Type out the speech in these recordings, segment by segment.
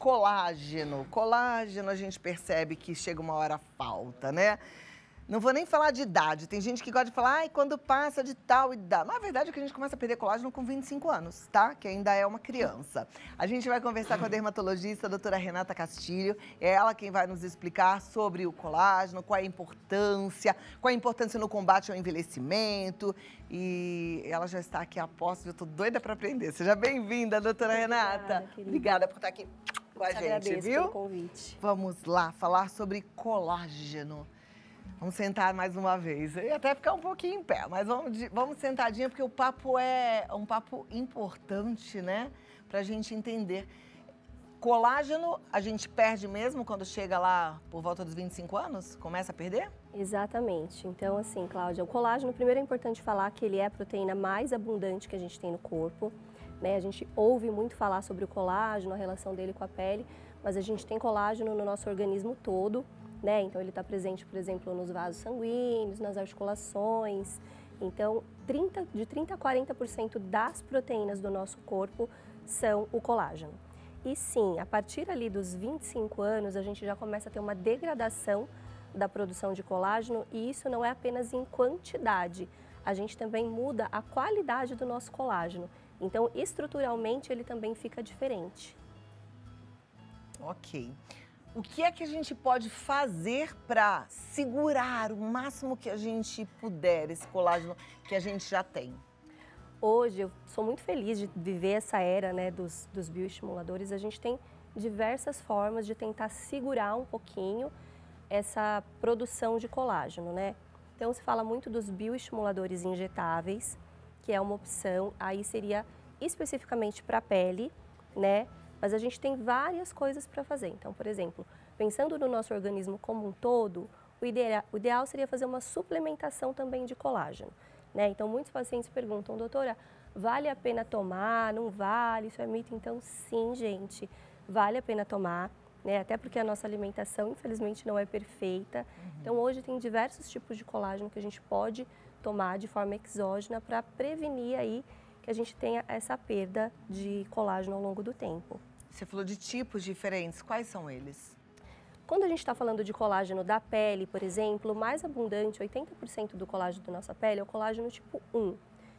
colágeno. Colágeno, a gente percebe que chega uma hora falta, né? Não vou nem falar de idade. Tem gente que gosta de falar, ai, quando passa de tal idade. Mas a verdade é que a gente começa a perder colágeno com 25 anos, tá? Que ainda é uma criança. A gente vai conversar com a dermatologista, a doutora Renata Castilho. É ela quem vai nos explicar sobre o colágeno, qual a importância no combate ao envelhecimento. E ela já está aqui a posto, eu tô doida para aprender. Seja bem-vinda, doutora Renata. Obrigada por estar aqui com a gente, agradeço viu? pelo convite. Vamos lá, falar sobre colágeno. Vamos sentar mais uma vez. Eu ia até ficar um pouquinho em pé, mas vamos sentadinha, porque o papo é um papo importante, né? Pra gente entender. Colágeno, a gente perde mesmo quando chega lá por volta dos 25 anos? Começa a perder? Exatamente. Então, assim, Cláudia, o colágeno, primeiro é importante falar que ele é a proteína mais abundante que a gente tem no corpo, né? A gente ouve muito falar sobre o colágeno, a relação dele com a pele, mas a gente tem colágeno no nosso organismo todo, né? Então, ele está presente, por exemplo, nos vasos sanguíneos, nas articulações. Então, de 30% a 40% das proteínas do nosso corpo são o colágeno. E sim, a partir ali dos 25 anos, a gente já começa a ter uma degradação da produção de colágeno, e isso não é apenas em quantidade, a gente também muda a qualidade do nosso colágeno. Então, estruturalmente, ele também fica diferente. Ok. O que é que a gente pode fazer para segurar o máximo que a gente puder esse colágeno que a gente já tem? Hoje, eu sou muito feliz de viver essa era, né, dos bioestimuladores. A gente tem diversas formas de tentar segurar um pouquinho essa produção de colágeno, né? Então, se fala muito dos bioestimuladores injetáveis, que é uma opção, aí seria especificamente para a pele, né? Mas a gente tem várias coisas para fazer. Então, por exemplo, pensando no nosso organismo como um todo, o ideal seria fazer uma suplementação também de colágeno, né? Então, muitos pacientes perguntam, doutora, vale a pena tomar? Não vale? Isso é mito? Então, sim, gente, vale a pena tomar, né? Até porque a nossa alimentação, infelizmente, não é perfeita. Então, hoje tem diversos tipos de colágeno que a gente pode tomar de forma exógena para prevenir aí que a gente tenha essa perda de colágeno ao longo do tempo. Você falou de tipos diferentes, quais são eles? Quando a gente está falando de colágeno da pele, por exemplo, o mais abundante, 80% do colágeno da nossa pele é o colágeno tipo 1.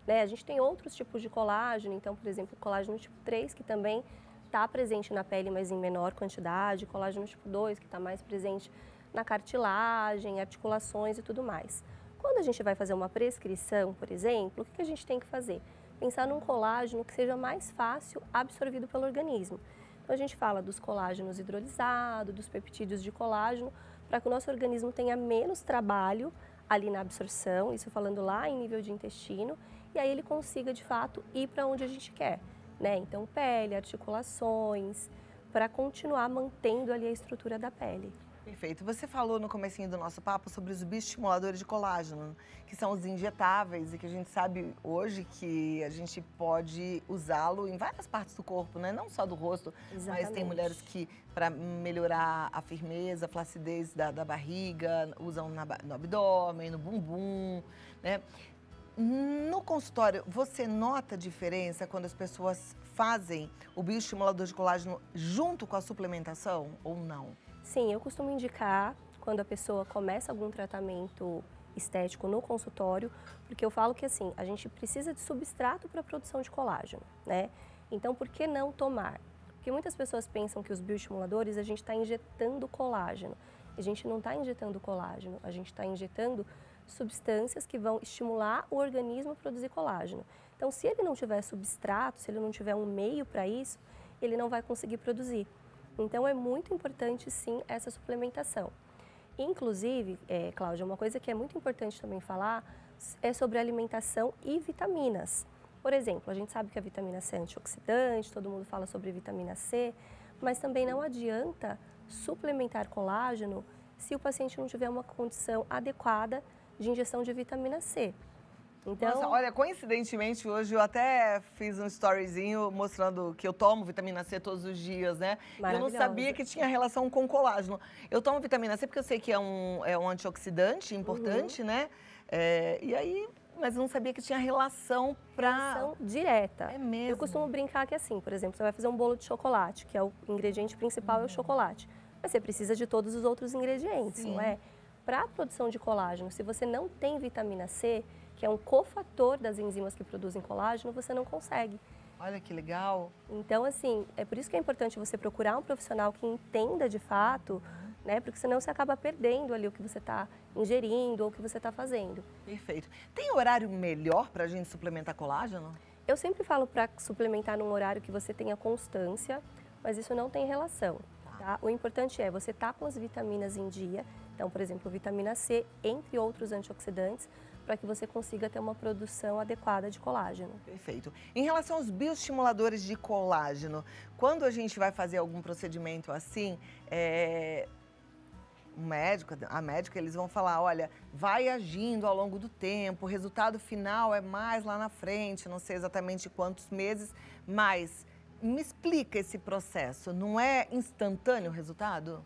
Né? A gente tem outros tipos de colágeno, então, por exemplo, o colágeno tipo 3, que também está presente na pele, mas em menor quantidade, colágeno tipo 2, que está mais presente na cartilagem, articulações e tudo mais. Quando a gente vai fazer uma prescrição, por exemplo, o que a gente tem que fazer? Pensar num colágeno que seja mais fácil absorvido pelo organismo. Então, a gente fala dos colágenos hidrolisados, dos peptídeos de colágeno, para que o nosso organismo tenha menos trabalho ali na absorção, isso falando lá em nível de intestino, e aí ele consiga, de fato, ir para onde a gente quer, né? Então, pele, articulações, para continuar mantendo ali a estrutura da pele. Perfeito. Você falou no comecinho do nosso papo sobre os bioestimuladores de colágeno, que são os injetáveis e que a gente sabe hoje que a gente pode usá-lo em várias partes do corpo, né? Não só do rosto, Exatamente. mas tem mulheres que, para melhorar a firmeza, a flacidez da barriga, usam no abdômen, no bumbum, né? No consultório, você nota a diferença quando as pessoas fazem o bioestimulador de colágeno junto com a suplementação ou não? Sim, eu costumo indicar quando a pessoa começa algum tratamento estético no consultório, porque eu falo que assim, a gente precisa de substrato para a produção de colágeno, né? Então, por que não tomar? Porque muitas pessoas pensam que os bioestimuladores a gente está injetando colágeno. A gente não está injetando colágeno, a gente está injetando substâncias que vão estimular o organismo a produzir colágeno. Então, se ele não tiver substrato, se ele não tiver um meio para isso, ele não vai conseguir produzir. Então, é muito importante, sim, essa suplementação. Inclusive, Cláudia, uma coisa que é muito importante também falar é sobre alimentação e vitaminas. Por exemplo, a gente sabe que a vitamina C é antioxidante, todo mundo fala sobre vitamina C, mas também não adianta suplementar colágeno se o paciente não tiver uma condição adequada de ingestão de vitamina C. Então, nossa, olha, coincidentemente hoje eu até fiz um storyzinho mostrando que eu tomo vitamina C todos os dias, né? Eu não sabia que tinha relação com colágeno. Eu tomo vitamina C porque eu sei que é um antioxidante importante, né? E aí Mas eu não sabia que tinha relação pra... Relação direta. É mesmo? Eu costumo brincar que assim, por exemplo, você vai fazer um bolo de chocolate, que é o ingrediente principal é o chocolate. Mas você precisa de todos os outros ingredientes, Sim. não é? Para a produção de colágeno, se você não tem vitamina C, que é um cofator das enzimas que produzem colágeno, você não consegue. Olha que legal. Então, assim, é por isso que é importante você procurar um profissional que entenda de fato, né? Porque senão você acaba perdendo ali o que você está ingerindo ou o que você está fazendo. Perfeito. Tem horário melhor para a gente suplementar colágeno? Eu sempre falo para suplementar num horário que você tenha constância, mas isso não tem relação. Tá? O importante é você estar com as vitaminas em dia, então, por exemplo, vitamina C, entre outros antioxidantes, para que você consiga ter uma produção adequada de colágeno. Perfeito. Em relação aos bioestimuladores de colágeno, quando a gente vai fazer algum procedimento assim, a médica, eles vão falar, olha, vai agindo ao longo do tempo, o resultado final é mais lá na frente, não sei exatamente quantos meses, mas me explica esse processo, não é instantâneo o resultado?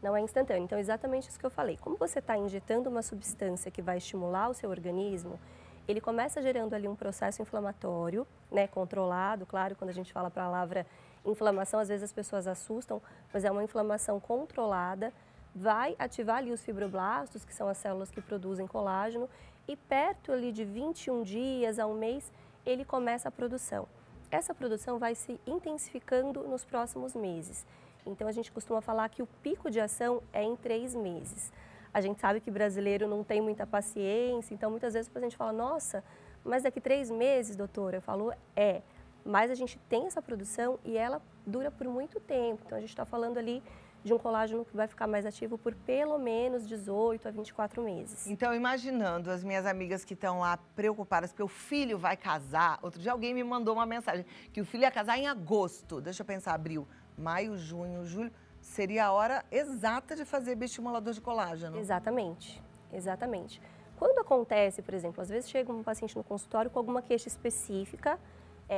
Não é instantâneo, então exatamente isso que eu falei. Como você está injetando uma substância que vai estimular o seu organismo, ele começa gerando ali um processo inflamatório, né, controlado, claro, quando a gente fala a palavra inflamação, às vezes as pessoas assustam, mas é uma inflamação controlada, vai ativar ali os fibroblastos, que são as células que produzem colágeno, e perto ali de 21 dias a um mês, ele começa a produção. Essa produção vai se intensificando nos próximos meses. Então, a gente costuma falar que o pico de ação é em 3 meses. A gente sabe que brasileiro não tem muita paciência, então muitas vezes a gente fala, nossa, mas daqui 3 meses, doutora? Eu falo, mas a gente tem essa produção e ela dura por muito tempo. Então, a gente está falando ali de um colágeno que vai ficar mais ativo por pelo menos 18 a 24 meses. Então, imaginando as minhas amigas que estão lá preocupadas porque o filho vai casar, outro dia alguém me mandou uma mensagem que o filho ia casar em agosto, deixa eu pensar, abril, maio, junho, julho, seria a hora exata de fazer bioestimulador de colágeno. Exatamente, exatamente. Quando acontece, por exemplo, às vezes chega um paciente no consultório com alguma queixa específica,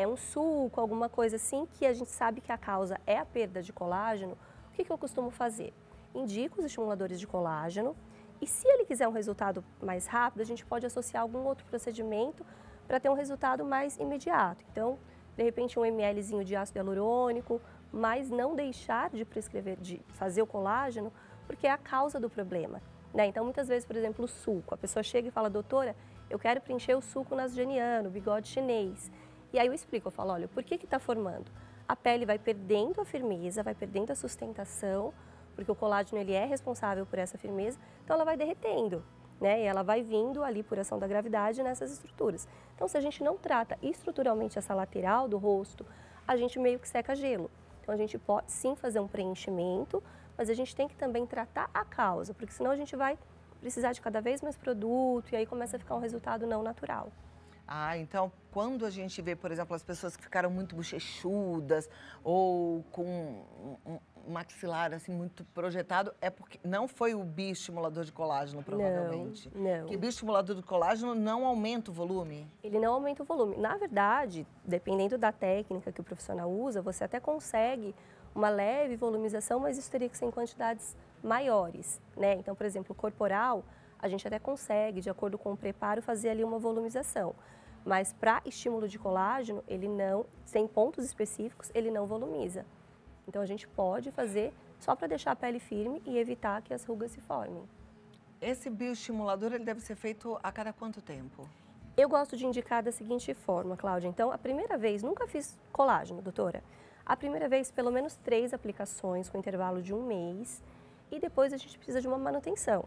um suco, alguma coisa assim, que a gente sabe que a causa é a perda de colágeno, o que eu costumo fazer? Indico os estimuladores de colágeno e se ele quiser um resultado mais rápido, a gente pode associar algum outro procedimento para ter um resultado mais imediato. Então, de repente, um mlzinho de ácido hialurônico, mas não deixar de prescrever, de fazer o colágeno, porque é a causa do problema, né? Então, muitas vezes, por exemplo, o suco, a pessoa chega e fala, doutora, eu quero preencher o suco nasogeniano, bigode chinês. E aí eu explico, eu falo, olha, por que está formando? A pele vai perdendo a firmeza, vai perdendo a sustentação, porque o colágeno ele é responsável por essa firmeza, então ela vai derretendo, né? E ela vai vindo ali por ação da gravidade nessas estruturas. Então, se a gente não trata estruturalmente essa lateral do rosto, a gente meio que seca gelo. Então, a gente pode sim fazer um preenchimento, mas a gente tem que também tratar a causa, porque senão a gente vai precisar de cada vez mais produto e aí começa a ficar um resultado não natural. Ah, então, quando a gente vê, por exemplo, as pessoas que ficaram muito bochechudas ou com um maxilar assim muito projetado, é porque não foi o bioestimulador de colágeno, provavelmente. Não. Porque bioestimulador de colágeno não aumenta o volume? Ele não aumenta o volume. Na verdade, dependendo da técnica que o profissional usa, você até consegue uma leve volumização, mas isso teria que ser em quantidades maiores, né? Então, por exemplo, o corporal, a gente até consegue, de acordo com o preparo, fazer ali uma volumização. Mas para estímulo de colágeno, ele não, sem pontos específicos, ele não volumiza. Então a gente pode fazer só para deixar a pele firme e evitar que as rugas se formem. Esse bioestimulador ele deve ser feito a cada quanto tempo? Eu gosto de indicar da seguinte forma, Cláudia. Então, a primeira vez, nunca fiz colágeno, doutora. A primeira vez, pelo menos 3 aplicações com intervalo de 1 mês. E depois a gente precisa de uma manutenção.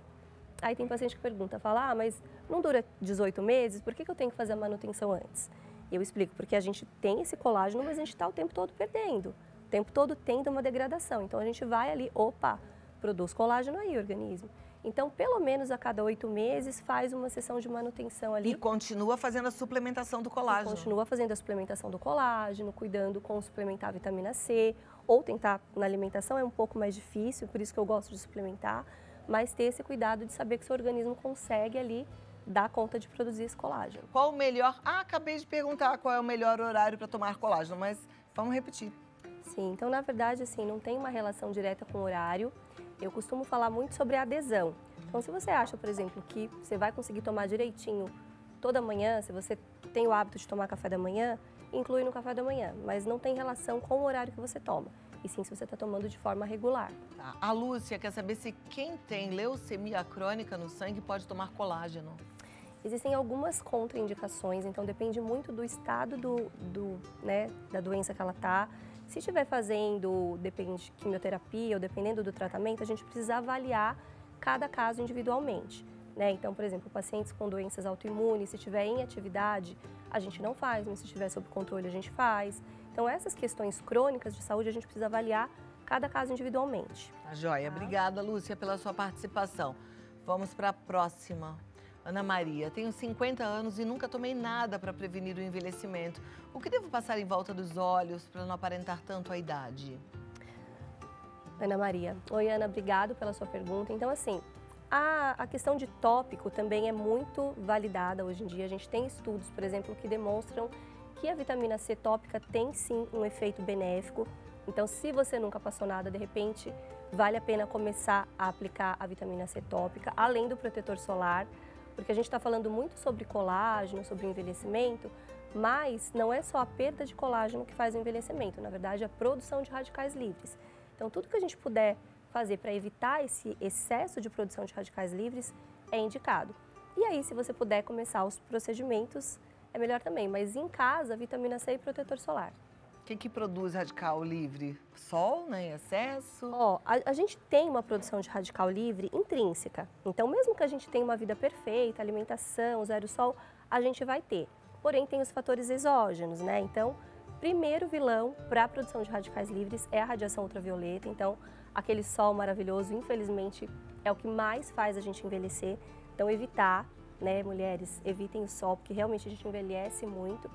Aí tem paciente que pergunta, fala, mas não dura 18 meses, por que eu tenho que fazer a manutenção antes? E eu explico, porque a gente tem esse colágeno, mas a gente está o tempo todo perdendo. O tempo todo tendo uma degradação. Então, a gente vai ali, produz colágeno aí, organismo. Então, pelo menos a cada 8 meses, faz uma sessão de manutenção ali. E continua fazendo a suplementação do colágeno. Continua fazendo a suplementação do colágeno, cuidando com suplementar a vitamina C, ou tentar na alimentação é um pouco mais difícil, por isso que eu gosto de suplementar, mas ter esse cuidado de saber que seu organismo consegue ali dar conta de produzir esse colágeno. Qual o melhor... acabei de perguntar qual é o melhor horário para tomar colágeno, mas vamos repetir. Sim, então na verdade assim, não tem uma relação direta com o horário. Eu costumo falar muito sobre a adesão. Então se você acha, por exemplo, que você vai conseguir tomar direitinho toda manhã, se você tem o hábito de tomar café da manhã, inclui no café da manhã, mas não tem relação com o horário que você toma, e sim se você está tomando de forma regular. Tá. A Lúcia quer saber se quem tem leucemia crônica no sangue pode tomar colágeno. Existem algumas contraindicações, então depende muito do estado da doença que ela está. Se estiver fazendo, depende de quimioterapia ou dependendo do tratamento, a gente precisa avaliar cada caso individualmente. Né? Então, por exemplo, pacientes com doenças autoimunes, se estiver em atividade, a gente não faz, mas se estiver sob controle, a gente faz. Então, essas questões crônicas de saúde, a gente precisa avaliar cada caso individualmente. Tá joia. Obrigada, Lúcia, pela sua participação. Vamos para a próxima. Ana Maria, tenho 50 anos e nunca tomei nada para prevenir o envelhecimento. O que devo passar em volta dos olhos para não aparentar tanto a idade? Ana Maria. Oi, Ana, obrigado pela sua pergunta. Então, assim, a questão de tópico também é muito validada hoje em dia. A gente tem estudos, por exemplo, que demonstram que a vitamina C tópica tem sim um efeito benéfico. Então, se você nunca passou nada, de repente, vale a pena começar a aplicar a vitamina C tópica, além do protetor solar, porque a gente está falando muito sobre colágeno, sobre envelhecimento, mas não é só a perda de colágeno que faz o envelhecimento, na verdade, a produção de radicais livres. Então, tudo que a gente puder fazer para evitar esse excesso de produção de radicais livres é indicado. E aí, se você puder começar os procedimentos, é melhor também, mas em casa, vitamina C e protetor solar. O que produz radical livre? Sol, né? Em excesso? A gente tem uma produção de radical livre intrínseca. Então, mesmo que a gente tenha uma vida perfeita, alimentação, zero sol, a gente vai ter. Porém, tem os fatores exógenos, né? Então, primeiro vilão para a produção de radicais livres é a radiação ultravioleta. Então, aquele sol maravilhoso, infelizmente, é o que mais faz a gente envelhecer. Então, evitar, né, mulheres, evitem o sol, porque realmente a gente envelhece muito.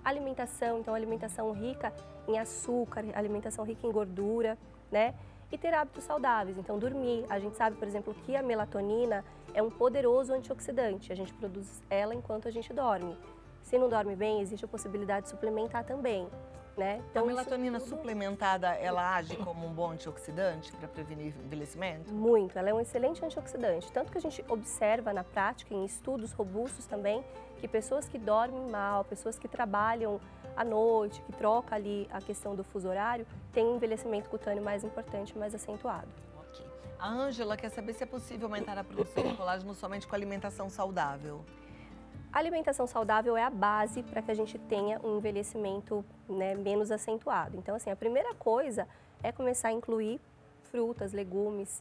Alimentação, então alimentação rica em açúcar, alimentação rica em gordura, né? E ter hábitos saudáveis, então dormir. A gente sabe, por exemplo, que a melatonina é um poderoso antioxidante, a gente produz ela enquanto a gente dorme. Se não dorme bem, existe a possibilidade de suplementar também, né? Então, a melatonina suplementada, ela age como um bom antioxidante para prevenir envelhecimento? Muito, ela é um excelente antioxidante. Tanto que a gente observa na prática, em estudos robustos também, que pessoas que dormem mal, pessoas que trabalham à noite, que trocam ali a questão do fuso horário, têm um envelhecimento cutâneo mais importante, mais acentuado. Ok. A Ângela quer saber se é possível aumentar a produção de colágeno somente com alimentação saudável. A alimentação saudável é a base para que a gente tenha um envelhecimento, né, menos acentuado. Então, assim, a primeira coisa é começar a incluir frutas, legumes,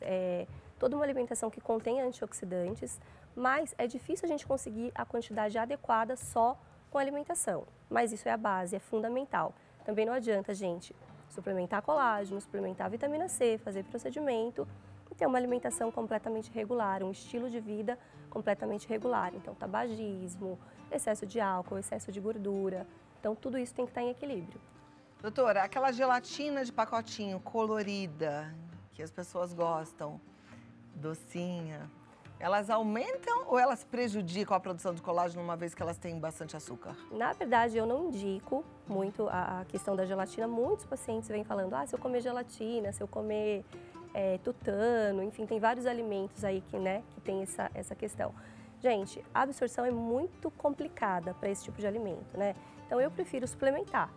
toda uma alimentação que contém antioxidantes, mas é difícil a gente conseguir a quantidade adequada só com a alimentação. Mas isso é a base, é fundamental. Também não adianta a gente suplementar colágeno, suplementar vitamina C, fazer procedimento e ter uma alimentação completamente regular, um estilo de vida completamente regular. Então, tabagismo, excesso de álcool, excesso de gordura. Então, tudo isso tem que estar em equilíbrio. Doutora, aquela gelatina de pacotinho colorida, que as pessoas gostam, docinha, elas aumentam ou elas prejudicam a produção de colágeno uma vez que elas têm bastante açúcar? Na verdade, eu não indico muito a questão da gelatina. Muitos pacientes vêm falando, se eu comer gelatina, se eu comer tutano, enfim, tem vários alimentos aí que tem essa questão. Gente, a absorção é muito complicada para esse tipo de alimento, né? Então, eu prefiro suplementar.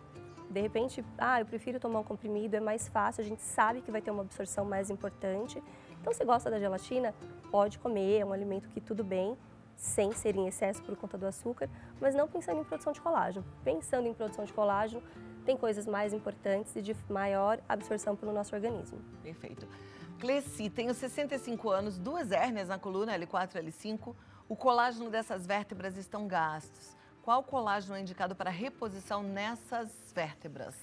De repente, eu prefiro tomar um comprimido, é mais fácil, a gente sabe que vai ter uma absorção mais importante. Então, se gosta da gelatina, pode comer, é um alimento que tudo bem, sem ser em excesso por conta do açúcar, mas não pensando em produção de colágeno. Pensando em produção de colágeno, tem coisas mais importantes e de maior absorção pelo nosso organismo. Perfeito. Cleci, tenho 65 anos, 2 hérnias na coluna, L4 e L5. O colágeno dessas vértebras estão gastos. Qual colágeno é indicado para reposição nessas vértebras?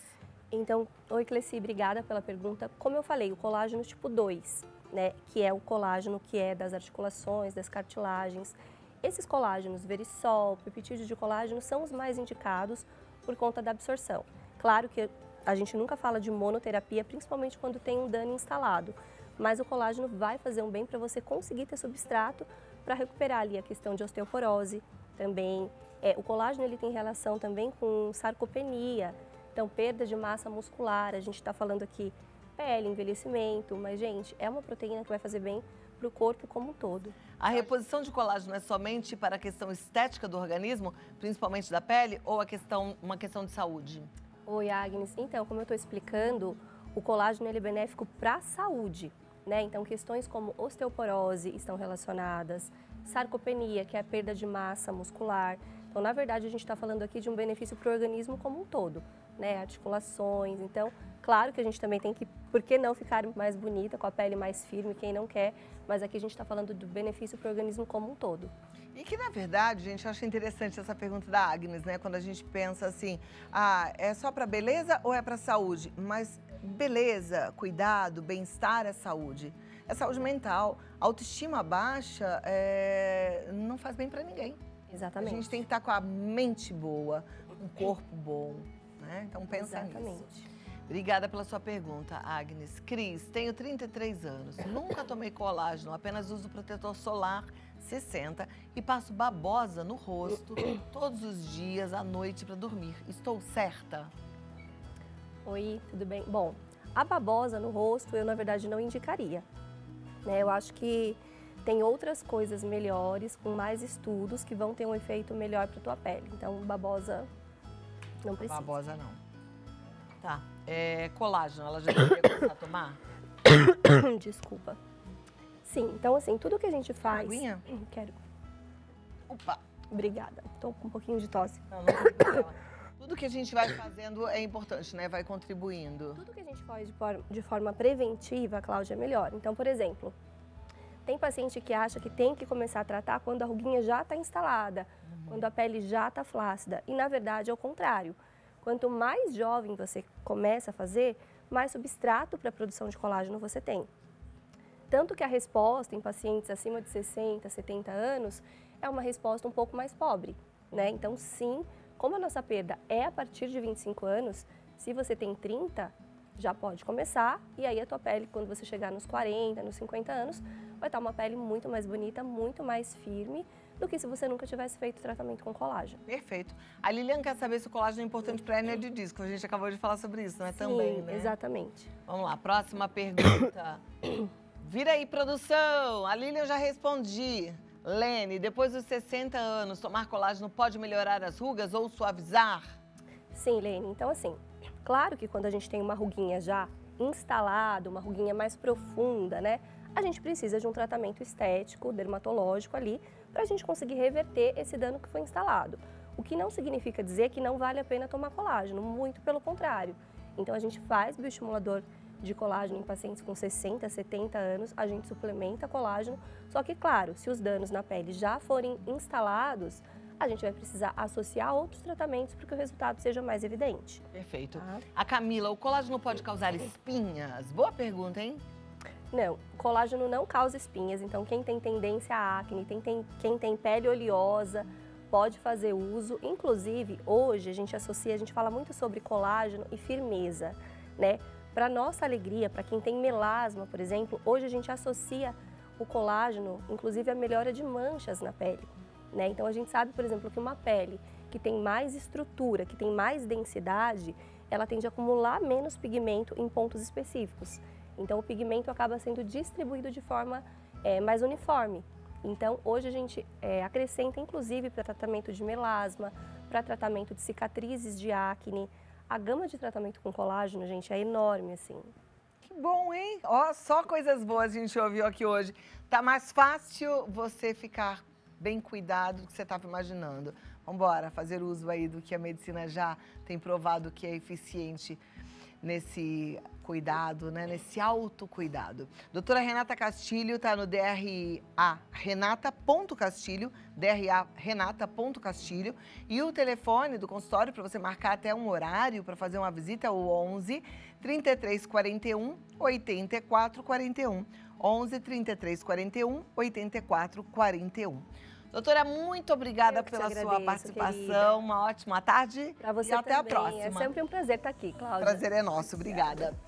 Então, oi Cleci, obrigada pela pergunta. Como eu falei, o colágeno tipo 2, né, que é o colágeno que é das articulações, das cartilagens. Esses colágenos, verisol, peptídeo de colágeno, são os mais indicados por conta da absorção. Claro que a gente nunca fala de monoterapia, principalmente quando tem um dano instalado, mas o colágeno vai fazer um bem para você conseguir ter substrato para recuperar ali a questão de osteoporose também. O colágeno ele tem relação também com sarcopenia, então perda de massa muscular. A gente está falando aqui pele, envelhecimento, mas, gente, é uma proteína que vai fazer bem para o corpo como um todo. A reposição de colágeno é somente para a questão estética do organismo, principalmente da pele, ou uma questão de saúde? Oi, Agnes. Então, como eu estou explicando, o colágeno ele é benéfico para a saúde, né? Então, questões como osteoporose estão relacionadas, sarcopenia, que é a perda de massa muscular. Então, na verdade, a gente está falando aqui de um benefício para o organismo como um todo, né? Articulações. Então, claro que a gente também tem que, por que não ficar mais bonita, com a pele mais firme, quem não quer, mas aqui a gente está falando do benefício para o organismo como um todo. E que, na verdade, gente, eu acho interessante essa pergunta da Agnes, né? Quando a gente pensa assim, é só para beleza ou é para saúde? Mas beleza, cuidado, bem-estar é saúde. É saúde mental. Autoestima baixa não faz bem para ninguém. Exatamente. A gente tem que estar com a mente boa, um corpo bom, né? Então pensa Exatamente. nisso. Obrigada pela sua pergunta, Agnes. Cris, tenho 33 anos, nunca tomei colágeno, apenas uso protetor solar 60 e passo babosa no rosto todos os dias à noite para dormir. Estou certa? Oi, tudo bem? Bom, a babosa no rosto eu, na verdade, não indicaria, né? Eu acho que tem outras coisas melhores, com mais estudos, que vão ter um efeito melhor para a tua pele. Então, babosa não precisa. Babosa não. Tá. Colágeno, ela já deveria começar a tomar? Desculpa. Sim, então assim, tudo que a gente faz... Aguinha? Quero. Opa! Obrigada. Tô com um pouquinho de tosse. Não tem problema. Tudo que a gente vai fazendo é importante, né? Vai contribuindo. Tudo que a gente faz de forma preventiva, Cláudia, é melhor. Então, por exemplo, tem paciente que acha que tem que começar a tratar quando a ruguinha já está instalada, quando a pele já está flácida. E, na verdade, é o contrário. Quanto mais jovem você começa a fazer, mais substrato para a produção de colágeno você tem. Tanto que a resposta em pacientes acima de 60, 70 anos é uma resposta um pouco mais pobre, né? Então, sim, como a nossa perda é a partir de 25 anos, se você tem 30, já pode começar, e aí a tua pele, quando você chegar nos 40, nos 50 anos, vai estar uma pele muito mais bonita, muito mais firme, do que se você nunca tivesse feito tratamento com colágeno. Perfeito. A Lilian quer saber se o colágeno é importante para a hérnia de disco. A gente acabou de falar sobre isso, né? Sim, também, né? Exatamente. Vamos lá, próxima pergunta. Vira aí, produção. A Lilian já respondi. Lene, depois dos 60 anos, tomar colágeno pode melhorar as rugas ou suavizar? Sim, Lene. Então, assim, claro que quando a gente tem uma ruguinha já instalada, uma ruguinha mais profunda, né? A gente precisa de um tratamento estético, dermatológico ali, para a gente conseguir reverter esse dano que foi instalado. O que não significa dizer que não vale a pena tomar colágeno, muito pelo contrário. Então, a gente faz bioestimulador de colágeno em pacientes com 60, 70 anos, a gente suplementa colágeno, só que, claro, se os danos na pele já forem instalados, a gente vai precisar associar outros tratamentos para que o resultado seja mais evidente. Perfeito. Tá? A Camila, o colágeno pode causar espinhas? Boa pergunta, hein? Não, colágeno não causa espinhas, então quem tem tendência à acne, quem tem pele oleosa, pode fazer uso. Inclusive, hoje a gente fala muito sobre colágeno e firmeza, né? Para nossa alegria, para quem tem melasma, por exemplo, hoje a gente associa o colágeno, inclusive, à melhora de manchas na pele, né? Então a gente sabe, por exemplo, que uma pele que tem mais estrutura, que tem mais densidade, ela tende a acumular menos pigmento em pontos específicos. Então, o pigmento acaba sendo distribuído de forma mais uniforme. Então, hoje a gente acrescenta, inclusive, para tratamento de melasma, para tratamento de cicatrizes de acne. A gama de tratamento com colágeno, gente, é enorme, assim. Que bom, hein? Ó, só coisas boas a gente ouviu aqui hoje. Tá mais fácil você ficar bem cuidado do que você estava imaginando. Vamos embora, fazer uso aí do que a medicina já tem provado que é eficiente nesse cuidado, né? Nesse autocuidado. Doutora Renata Castilho está no DRA Renata.Castilho, DRA Renata.Castilho. E o telefone do consultório para você marcar até um horário para fazer uma visita é o 11 3341 8441. 11 3341 8441. Doutora, muito obrigada pela sua participação. Querida. Uma ótima tarde. Para você e até também. a próxima. É sempre um prazer estar aqui, Cláudia. Prazer é nosso. Obrigada.